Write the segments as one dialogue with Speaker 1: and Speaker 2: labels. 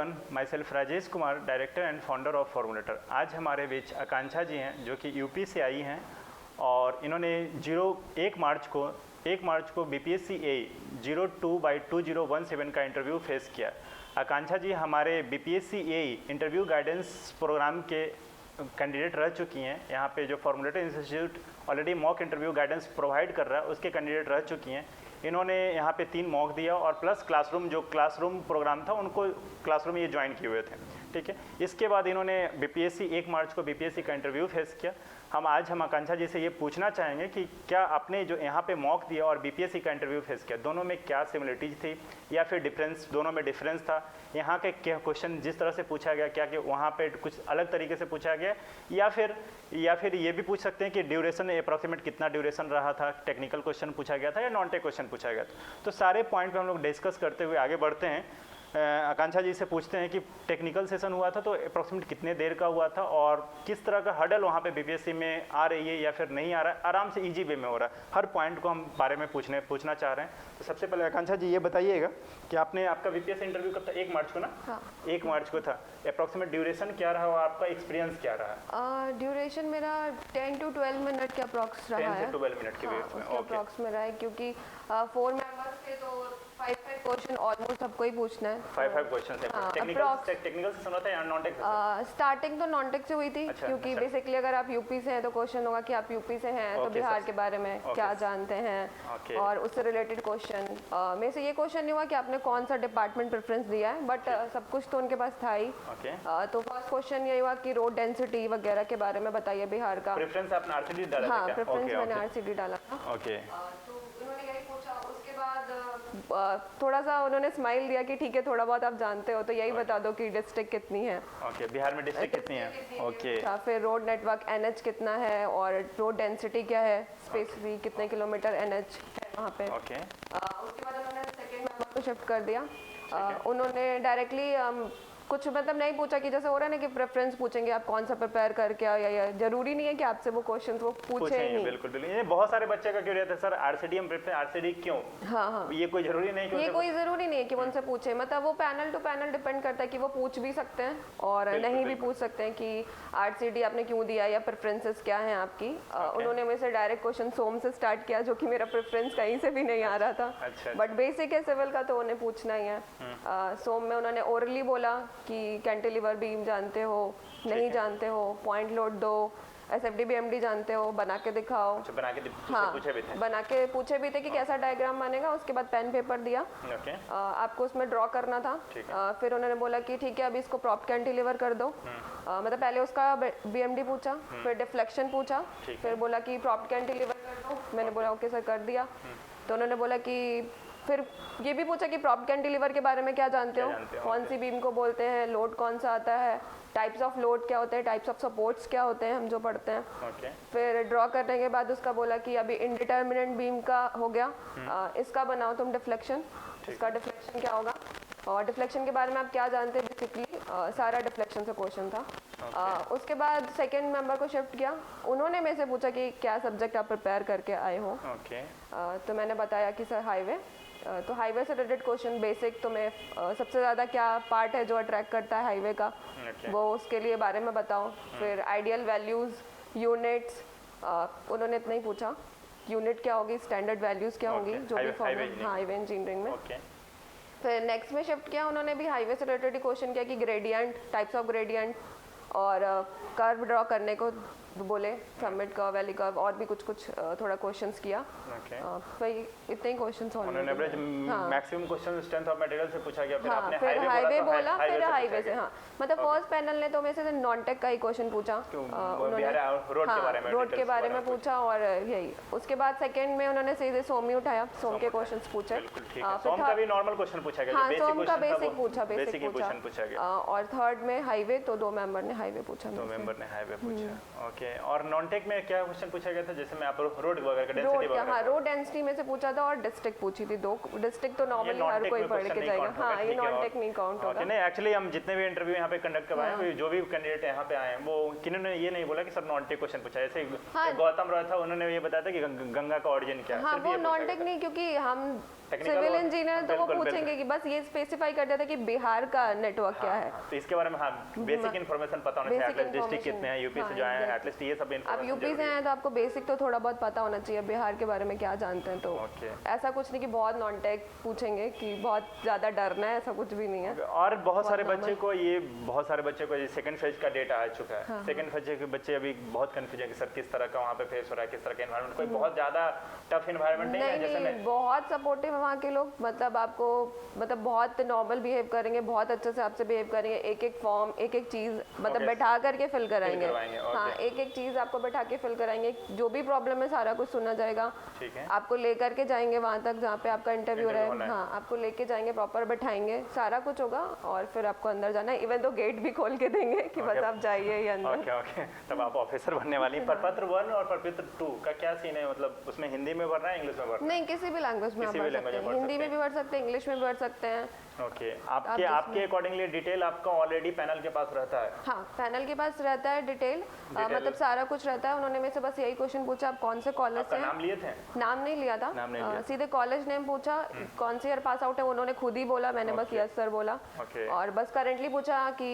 Speaker 1: Everyone, myself Rajesh Kumar, director and founder of formulator. आज हमारे बीच आकांक्षा जी हैं जो कि यूपी से आई हैं और इन्होंने 1 मार्च को BPSC A 02/2017 का इंटरव्यू फेस किया। आकांक्षा जी हमारे BPSC A interview guidance program के कैंडिडेट रह चुकी हैं। यहाँ पे जो formulator institute already mock interview guidance provide कर रहा है उसके कैंडिडेट रह चुकी हैं। इन्होंने यहाँ पे 3 मॉक दिया और प्लस क्लासरूम प्रोग्राम था उनको क्लासरूम ये ज्वाइन किए हुए थे, ठीक है। इसके बाद इन्होंने BPSC 1 मार्च को BPSC का इंटरव्यू फेस किया। आज हम आकांक्षा जी से ये पूछना चाहेंगे कि क्या आपने जो यहाँ पे मॉक दिया और BPSC का इंटरव्यू फेस किया, दोनों में क्या सिमिलरिटीज थी या फिर डिफरेंस, दोनों में डिफरेंस था? यहाँ के क्या क्वेश्चन जिस तरह से पूछा गया, क्या कि वहाँ पे कुछ अलग तरीके से पूछा गया, या फिर ये भी पूछ सकते हैं कि ड्यूरेशन अप्रॉक्सीमेट कितना ड्यूरेशन रहा था, टेक्निकल क्वेश्चन पूछा गया था या नॉन टेक क्वेश्चन पूछा गया था। तो सारे पॉइंट पे हम लोग डिस्कस करते हुए आगे बढ़ते हैं। आकांक्षा जी से पूछते हैं कि टेक्निकल सेशन हुआ था तो अप्रॉक्सीमेट कितने देर का हुआ था और किस तरह का हर्डल वहाँ पे BPSC में आ रही है या फिर नहीं आ रहा है, आराम से इजी वे में हो रहा है। हर पॉइंट को हम बारे में पूछना चाह रहे हैं। तो सबसे पहले आकांक्षा जी ये बताइएगा कि आपका BPSC इंटरव्यू कब था? 1 मार्च को ना?
Speaker 2: हाँ।
Speaker 1: 1 मार्च को था। अप्रॉक्सीमेट ड्यूरेशन क्या रहा और आपका एक्सपीरियंस क्या रहा?
Speaker 2: ड्यूरेशन मेरा 10 to 12 मिनट के अप्रॉक्स रहा है।
Speaker 1: 10 से 12 मिनट के बीच में।
Speaker 2: अप्रॉक्स में रहा है क्योंकि 4 मेंबर्स थे तो 5 क्वेश्चन ऑलमोस्ट सबको ही पूछना है।
Speaker 1: 5 क्वेश्चन है। टेक्निकल से सुना था या नॉन टेक?
Speaker 2: स्टार्टिंग तो नॉन टेक से हुई थी। अच्छा, क्योंकि बेसिकली अगर आप यूपी से हैं तो क्वेश्चन होगा कि आप यूपी से हैं तो बिहार के बारे में क्या जानते हैं और उससे रिलेटेड क्वेश्चन। मेरे से ये क्वेश्चन नहीं हुआ कि आपने कौन सा डिपार्टमेंट प्रेफरेंस दिया है, बट सब कुछ तो उनके पास था ही। तो फर्स्ट क्वेश्चन ये हुआ कि रोड डेंसिटी वगैरह के बारे में बताइए बिहार का।
Speaker 1: प्रेफरेंस आपने RCD डाला था?
Speaker 2: हाँ, प्रेफरेंस मैंने RCD डाला था।
Speaker 1: ओके।
Speaker 2: तो उन्होंने यही पूछा। उसके बाद थोड़ा सा उन्होंने स्माइल दिया कि ठीक है थोड़ा बहुत आप जानते हो तो यही बता दो कि डिस्ट्रिक्ट कितनी है।
Speaker 1: ओके, बिहार में डिस्ट्रिक्ट कितनी है? ओके।
Speaker 2: फिर रोड नेटवर्क NH कितना है और रोड डेंसिटी क्या है, स्पेसिफिक कितने किलोमीटर NH है वहाँ पे।
Speaker 1: ओके।
Speaker 2: उसके बाद उन्होंने सेकेंड मेंबर को शिफ्ट कर दिया। उन्होंने डायरेक्टली कुछ मतलब नहीं पूछा कि जैसे हो रहा है ना कि प्रेफरेंस पूछेंगे आप कौन सा प्रिपेयर करके आओ, या जरूरी नहीं है कि आपसे वो क्वेश्चन वो पूछे ही नहीं।
Speaker 1: बिल्कुल बिल्कुल। ये बहुत सारे बच्चे का क्यों रहता है सर RCD हम प्रिपेयर RCD क्यों?
Speaker 2: हाँ,
Speaker 1: ये कोई जरूरी नहीं कि
Speaker 2: ये कोई जरूरी नहीं है कि वो उनसे पूछे। मतलब वो पैनल टू पैनल डिपेंड करता है कि वो पूछ भी सकते हैं और नहीं भी पूछ सकते हैं कि RCD आपने क्यों दिया या प्रेफरेंसेस क्या है आपकी। उन्होंने मेरे से डायरेक्ट क्वेश्चन सोम से स्टार्ट किया जो कि मेरा प्रेफरेंस कहीं से भी नहीं आ रहा था। बट बेसिक है सिविल का तो उन्हें पूछना ही है। सोम में उन्होंने ओरली बोला कि कैंटिलीवर बीम जानते हो, नहीं जानते हो, पॉइंट लोड दो, SFD BMD जानते हो, बना के दिखाओ।
Speaker 1: बना के पूछे भी थे।
Speaker 2: बना के पूछे भी थे कि कैसा डायग्राम बनेगा। उसके बाद पेन पेपर दिया। आपको उसमें ड्रॉ करना था। फिर उन्होंने बोला कि ठीक है अभी इसको प्रॉप कैंटिलीवर कर दो। मतलब पहले उसका BMD पूछा, फिर डिफ्लेक्शन पूछा, फिर बोला कि प्रॉप कैंटिलीवर कर दो। मैंने बोला ओके सर कर दिया। तो उन्होंने बोला कि फिर ये भी पूछा कि प्रॉप कैंटिलीवर के बारे में क्या जानते हो, कौन सी बीम को बोलते हैं, लोड कौन सा आता है, टाइप्स ऑफ लोड क्या होते हैं, टाइप्स ऑफ सपोर्ट्स क्या होते हैं हम जो पढ़ते हैं। फिर ड्रॉ करने के बाद उसका बोला कि अभी इनडिटर्मिनेंट बीम का हो गया, इसका बनाओ तुम डिफ्लेक्शन, इसका डिफ्लेक्शन क्या होगा और डिफ्लेक्शन के बारे में आप क्या जानते हैं। बेसिकली सारा डिफ्लेक्शन से क्वेश्चन था। उसके बाद सेकंड मेंबर को शिफ्ट किया। उन्होंने मेरे से पूछा कि क्या सब्जेक्ट आप प्रिपेयर करके आए हो। तो मैंने बताया कि सर हाईवे। तो हाईवे से रिलेटेड क्वेश्चन बेसिक तो मैं सबसे ज़्यादा क्या पार्ट है जो अट्रैक्ट करता है हाईवे का, वो उसके लिए बारे में बताओ। फिर आइडियल वैल्यूज़, यूनिट्स, उन्होंने इतना ही पूछा। यूनिट क्या होगी, स्टैंडर्ड वैल्यूज़ क्या होंगी, जो भी फॉर्मूला हाईवे इंजीनियरिंग में। फिर नेक्स्ट में शिफ्ट किया। उन्होंने भी हाईवे से रिलेटेड क्वेश्चन किया कि ग्रेडियंट, टाइप्स ऑफ ग्रेडियंट और कर्व ड्रॉ करने को बोले, समिट कर्व, वैली कर्व और भी कुछ थोड़ा क्वेश्चंस किया। फिर इतने ही क्वेश्चंस होने
Speaker 1: हैं। Average maximum question strength of material से पूछा गया। फिर आपने
Speaker 2: हाईवे बोला, फिर हाईवे से। हाँ, मतलब फर्स्ट पैनल ने तो मेरे से नॉन टेक का ही क्वेश्चन पूछा। उन्होंने रोड के बारे में पूछा और यही। उसके बाद सेकंड में उन्होंने सीधे सोम ही उठाया, सोम के क्वेश्चंस पूछे।
Speaker 1: सोम का भी नॉर्मल क्वेश्चन पूछा गया।
Speaker 2: हाँ, सोम का बेसिक पूछा। और थर्ड में हाईवे, तो 2 मेंबर ने हाईवे पूछा।
Speaker 1: 2 मेंबर ने हाईवे पूछा। ओके। और नॉन टेक में क्या क्वेश्चन पूछा गया था? जैसे मैं आप रोड वगैरह का डेंसिटी वगैरह।
Speaker 2: हाँ, रोड डेंसिटी में से पूछा था और डिस्ट्रिक्ट पूछी थी 2। डिस्ट्रिक्ट तो नॉर्मली हर कोई पढ़ के जाएगा। हाँ, ये नॉन टेक नहीं काउंट होगा।
Speaker 1: नहीं, एक्चुअली हम जितने भी इंटरव्यू यहाँ पे कंडक्ट करवाए हैं, जो भी कैंडिडेट यहाँ पे आए हैं, वो किन्होंने ये नहीं बोला कि सर नॉन टेक क्वेश्चन पूछा। जैसे गौतम रॉय था, उन्होंने ये बताया था कि गंगा का ऑरिजिन क्या है।
Speaker 2: हाँ, वो नॉन टेक नहीं, क्योंकि हम सिविल इंजीनियर तो वो पूछेंगे कि बस ये स्पेसिफाई कर देता है कि बिहार का नेटवर्क क्या है।
Speaker 1: तो इसके बारे में हाँ बेसिक इन्फॉर्मेशन पता होना चाहिए, एटलीस्ट डिस्ट्रिक्ट कितने हैं, यूपी से जो आए हैं एटलीस्ट ये सब
Speaker 2: आप
Speaker 1: इन्फॉर्मेशन।
Speaker 2: यूपी से हैं तो आपको बेसिक तो थोड़ा बहुत पता होना चाहिए बिहार के बारे में क्या जानते हैं। तो ऐसा कुछ नहीं कि बहुत नॉन टेक पूछेंगे कि बहुत ज़्यादा डरना है, ऐसा कुछ भी नहीं है।
Speaker 1: और बहुत सारे बच्चे को सेकंड फेज का डेटा आ चुका है। सेकंड फेज के बच्चे अभी बहुत कंफ्यूज है कि सर किस तरह का वहाँ पे फेस हो रहा है, किस तरह का एनवायरनमेंट, कोई बहुत ज़्यादा टफ एनवायरनमेंट नहीं है जैसे मैं।
Speaker 2: बहुत सपोर्टिव है वहाँ के लोग, मतलब आपको मतलब बहुत नॉर्मल बिहेव करेंगे, बहुत अच्छे से आपसे बिहेव करेंगे, एक एक फॉर्म एक एक चीज़ मतलब बैठा करके फिल कराएंगे। हाँ एक एक चीज़ आपको बैठा के फिल कराएंगे, जो भी प्रॉब्लम है सारा कुछ सुना जाएगा। आपको लेकर के जाएंगे वहाँ तक जहाँ पे आपका इंटरव्यू रहे, हाँ आपको लेके जाएंगे, प्रॉपर बैठाएंगे, सारा कुछ होगा और फिर आपको अंदर जाना है। इवन तो गेट भी खोल के देंगे कि बस आप जाइए ही अंदर।
Speaker 1: ओके तब आप ऑफिसर बनने वाली हैं। प्रपत्र 1 और प्रपत्र 2 का क्या सीन है, मतलब उसमें हिंदी में भरना है, इंग्लिश में भरना है?
Speaker 2: नहीं, किसी भी लैंग्वेज में आप भर सकते हैं, हिंदी में भी भर सकते हैं, इंग्लिश में भी भर सकते हैं।
Speaker 1: ओके आपके अकॉर्डिंगली डिटेल आपका ऑलरेडी पैनल के पास रहता है?
Speaker 2: हाँ पैनल के पास रहता है डिटेल, मतलब सारा कुछ रहता है। उन्होंने मेरे से बस यही क्वेश्चन पूछा आप कौन से कॉलेज से हैं।
Speaker 1: नाम लिए थे?
Speaker 2: नाम नहीं लिया था, सीधे कॉलेज नेम पूछा, कौन से ईयर पास आउट है उन्होंने खुद ही बोला, मैंने बस यस सर बोला। और बस करेंटली पूछा कि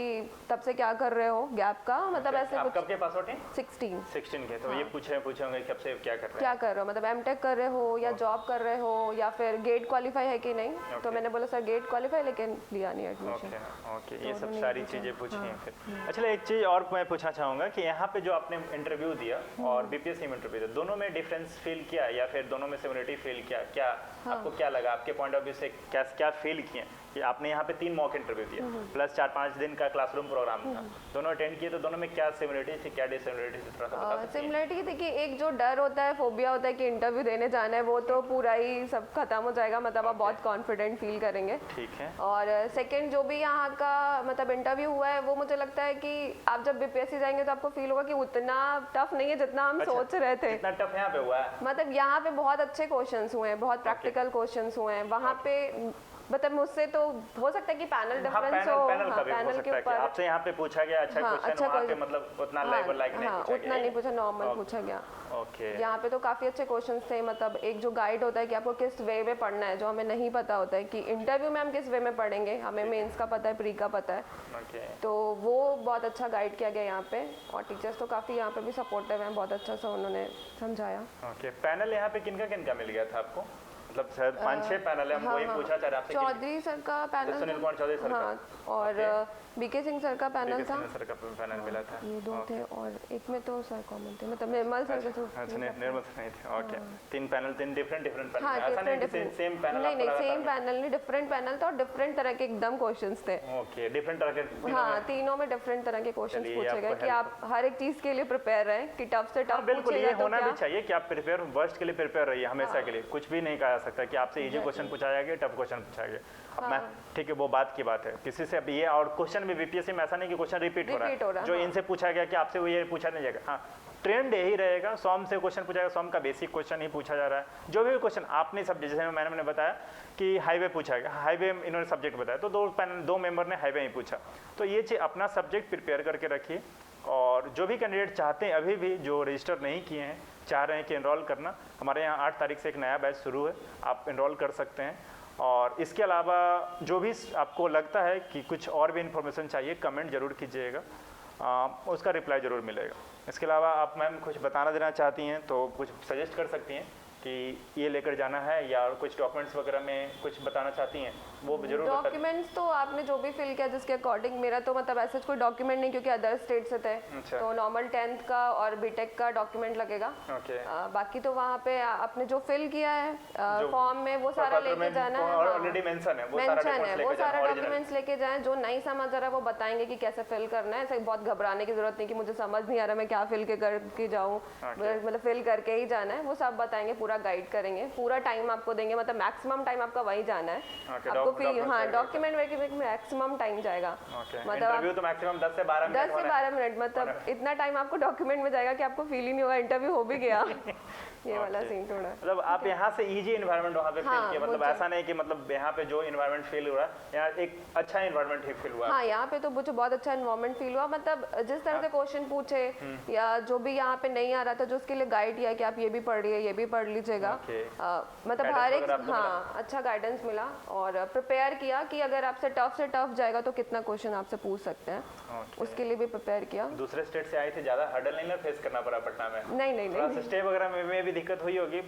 Speaker 2: तब से क्या कर रहे हो, गैप का मतलब ऐसे
Speaker 1: आप कब के पास आउट हैं?
Speaker 2: 16
Speaker 1: के। तो ये पूछेंगे कब से क्या कर
Speaker 2: रहे हो, मतलब एमटेक कर रहे हो या जॉब कर रहे हो या फिर गेट क्वालिफाई है कि नहीं। तो मैंने बोला सर गेट क्वालिफाई लेकिन लिया नहीं एडमिशन।
Speaker 1: ओके ये सब सारी चीजें पूछी हैं फिर। अच्छा एक चीज और मैं पूछना चाहूँगा कि यहाँ पे जो आपने इंटरव्यू दिया और बीपीएससी में इंटरव्यू दिया, दोनों में डिफरेंस फील किया या फिर दोनों में सिमिलरिटी फील किया? क्या आपको क्या लगा, आपके पॉइंट ऑफ व्यू से क्या फील किए कि आपने यहाँ पे 3 मॉक इंटरव्यू दिया प्लस 4-5 दिन का क्लासरूम प्रोग्राम था, दोनों अटेंड किए, तो दोनों में क्या सिमिलरिटी थी, क्या डिससिमिलरिटी थी, थोड़ा सा बता सकते हैं?
Speaker 2: सिमिलरिटी देखिए, एक जो डर होता है, फोबिया होता है कि इंटरव्यू देने जाना है, वो तो पूरा ही सब खत्म हो जाएगा, मतलब आप बहुत कॉन्फिडेंट फील करेंगे।
Speaker 1: ठीक है।
Speaker 2: और सेकंड जो भी यहाँ का मतलब इंटरव्यू हुआ है, वो मुझे लगता है कि आप जब बीपीएससी जाएंगे तो आपको फील होगा कि उतना टफ नहीं है जितना हम सोच रहे थे।
Speaker 1: इतना टफ यहाँ पे हुआ है?
Speaker 2: मतलब यहाँ पे बहुत अच्छे क्वेश्चंस हुए हैं, बहुत प्रैक्टिकल क्वेश्चंस हुए हैं। वहाँ पे मतलब मुझसे तो हो सकता है कि पैनल डिफरेंस हो, पैनल के ऊपर
Speaker 1: आपसे यहाँ पे पूछा गया अच्छा क्वेश्चन, वहाँ पे मतलब उतना लेवल लाइक नहीं पूछा गया,
Speaker 2: उतना नहीं पूछा, नॉर्मल पूछा गया।
Speaker 1: ओके
Speaker 2: यहाँ पे तो काफी अच्छे क्वेश्चंस थे, मतलब एक जो गाइड होता है कि आपको किस वे में पढ़ना है, जो हमें नहीं पता होता है कि इंटरव्यू में हम किस वे में पढ़ेंगे, हमें मेंस का पता है, प्री का पता है, तो वो बहुत अच्छा गाइड किया गया यहाँ पे। और टीचर्स तो काफी यहाँ पे भी सपोर्टिव हैं, बहुत अच्छा सा उन्होंने समझाया।
Speaker 1: ओके पैनल यहाँ पे किनका मिल गया था आपको? मतलब शायद 5-6 पैनल है, हम वही पूछा चाह रहे आपसे।
Speaker 2: चौधरी सर का पैनल,
Speaker 1: सुनील कुमार चौधरी सर का,
Speaker 2: और बीके सिंह सर का पैनल था,
Speaker 1: सर का पैनल मिला था,
Speaker 2: ये 2 थे, और एक में तो सर कॉमन थे, मतलब निर्मल सर का।
Speaker 1: अच्छा निर्मल सर नहीं थे। ओके 3 पैनल, 3 डिफरेंट पैनल, ऐसा नहीं कि सेम पैनल?
Speaker 2: नहीं सेम पैनल नहीं, डिफरेंट पैनल था और डिफरेंट तरह के एकदम क्वेश्चंस थे।
Speaker 1: ओके डिफरेंट तरह के,
Speaker 2: हाँ तीनों में डिफरेंट तरह के क्वेश्चंस पूछे गए कि आप हर एक चीज के लिए प्रिपेयर रहें, कि टफ से टफ
Speaker 1: बिल्कुल ये होना भी चाहिए कि आप प्रिपेयर, वर्स्ट के लिए प्रिपेयर रहिए हमेशा के लिए। कुछ भी नहीं कहा जा सकता कि आपसे इजी क्वेश्चन पूछा जाएगा, टफ क्वेश्चन पूछा गया। अब मैं ठीक है वो बात की बात है, किसी से अब ये, और क्वेश्चन भी बीपीएससी में ऐसा नहीं कि क्वेश्चन रिपीट हो रहा है, जो इनसे पूछा गया कि आपसे वो ये पूछा नहीं जाएगा। हाँ ट्रेंड यही रहेगा, सॉम से क्वेश्चन पूछा जाएगा, सॉम का बेसिक क्वेश्चन ही पूछा जा रहा है। जो भी क्वेश्चन आपने सब, जैसे मैंने बताया कि हाईवे पूछा गया, हाईवे इन्होंने सब्जेक्ट बताया, तो 2 मेंबर ने हाईवे ही पूछा। तो ये चीज़ अपना सब्जेक्ट प्रिपेयर करके रखिए। और जो भी कैंडिडेट चाहते हैं, अभी भी जो रजिस्टर नहीं किए हैं, चाह रहे हैं कि इनरोल करना, हमारे यहाँ 8 तारीख से एक नया बैच शुरू है, आप इनरोल कर सकते हैं। और इसके अलावा जो भी आपको लगता है कि कुछ और भी इन्फॉर्मेशन चाहिए, कमेंट जरूर कीजिएगा, उसका रिप्लाई ज़रूर मिलेगा। इसके अलावा आप मैम कुछ बताना देना चाहती हैं तो कुछ सजेस्ट कर सकती हैं कि ये लेकर जाना है, या कुछ डॉक्यूमेंट्स वगैरह में कुछ बताना चाहती हैं वो जरूर।
Speaker 2: डॉक्यूमेंट्स तो आपने जो भी फिल किया जिसके अकॉर्डिंग, मेरा तो मतलब ऐसा कोई डॉक्यूमेंट नहीं, क्योंकि अदर स्टेट से थे। तो नॉर्मल 10th का और बीटेक का डॉक्यूमेंट लगेगा। बाकी तो वहाँ पे आपने जो फिल किया है फॉर्म में वो सारा लेके जाना है,
Speaker 1: ऑलरेडी मेंशन है वो
Speaker 2: सारा डॉक्यूमेंट्स लेके जाएं। जो नहीं समझ आ रहा है वो बताएंगे कि कैसे फिल करना है। ऐसे बहुत घबराने की जरूरत नहीं कि मुझे समझ नहीं आ रहा मैं क्या फिल करके जाऊँ, मतलब फिल करके ही जाना है, वो सब बताएंगे, पूरा गाइड करेंगे, पूरा टाइम आपको देंगे, मतलब मैक्सिमम टाइम आपका वहीं जाना है। आपको फील, हाँ डॉक्यूमेंट वेरिफिकेशन में मैक्सिमम टाइम जाएगा, मतलब
Speaker 1: इंटरव्यू तो मैक्सिमम 10 से 12
Speaker 2: मिनट, मतलब इतना टाइम आपको डॉक्यूमेंट में जाएगा कि आपको फील ही नहीं होगा इंटरव्यू हो भी गया। ये वाला सीन थोड़ा,
Speaker 1: मतलब आप यहाँ से इजी एनवायरनमेंट वहाँ पे फील किया, मतलब ऐसा नहीं कि मतलब यहाँ पे जो एनवायरनमेंट फील हुआ यहाँ एक अच्छा एनवायरनमेंट ही फील हुआ।
Speaker 2: हाँ यहाँ पे तो मुझे बहुत अच्छा एनवायरनमेंट फील हुआ, मतलब जिस तरह से क्वेश्चन पूछे या जो भी यहाँ पे नहीं आ रहा था, जो उसके लिए गाइड किया कि आप ये भी पढ़ लिए, ये भी पढ़ लीजिएगा। मतलब हर एक हाँ अच्छा गाइडेंस मिला और प्रिपेयर किया कि अगर आपसे टफ से टफ जाएगा तो कितना क्वेश्चन आपसे पूछ सकते हैं, उसके लिए भी प्रिपेयर किया।
Speaker 1: दूसरे स्टेट से आए थे, ज़्यादा हर्डल नहीं ना फेस करना पड़ा पटना में?
Speaker 2: नहीं
Speaker 1: स्टे वगैरह में भी दिक्कत हुई होगी?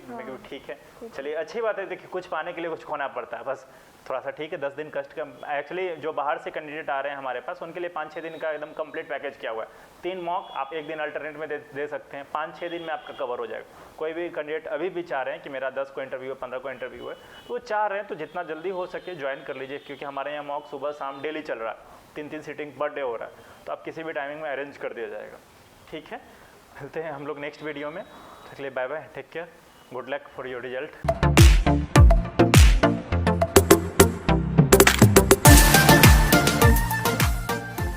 Speaker 1: ठीक है, चलिए अच्छी बात है। देखिए कुछ पाने के लिए कुछ खोना पड़ता है, बस थोड़ा सा ठीक है। 10 दिन कष्ट का। एक्चुअली जो बाहर से कैंडिडेट आ रहे हैं हमारे पास उनके लिए 5-6 दिन का एकदम कंप्लीट पैकेज किया हुआ है। 3 मॉक आप एक दिन अल्टरनेट में दे सकते हैं, 5-6 दिन में आपका कवर हो जाएगा। कोई भी कैंडिडेट अभी भी चाह रहे हैं कि मेरा 10 को इंटरव्यू है, 15 को इंटरव्यू है, तो वो चाह रहे हैं तो जितना जल्दी हो सके ज्वाइन कर लीजिए, क्योंकि हमारे यहाँ मॉक सुबह शाम डेली चल रहा है, 3-3 सीटिंग पर डे हो रहा है, तो आप किसी भी टाइमिंग में अरेंज कर दिया जाएगा। ठीक है, मिलते हैं हम लोग नेक्स्ट वीडियो में। तक के लिए bye bye, take care, good luck for your result.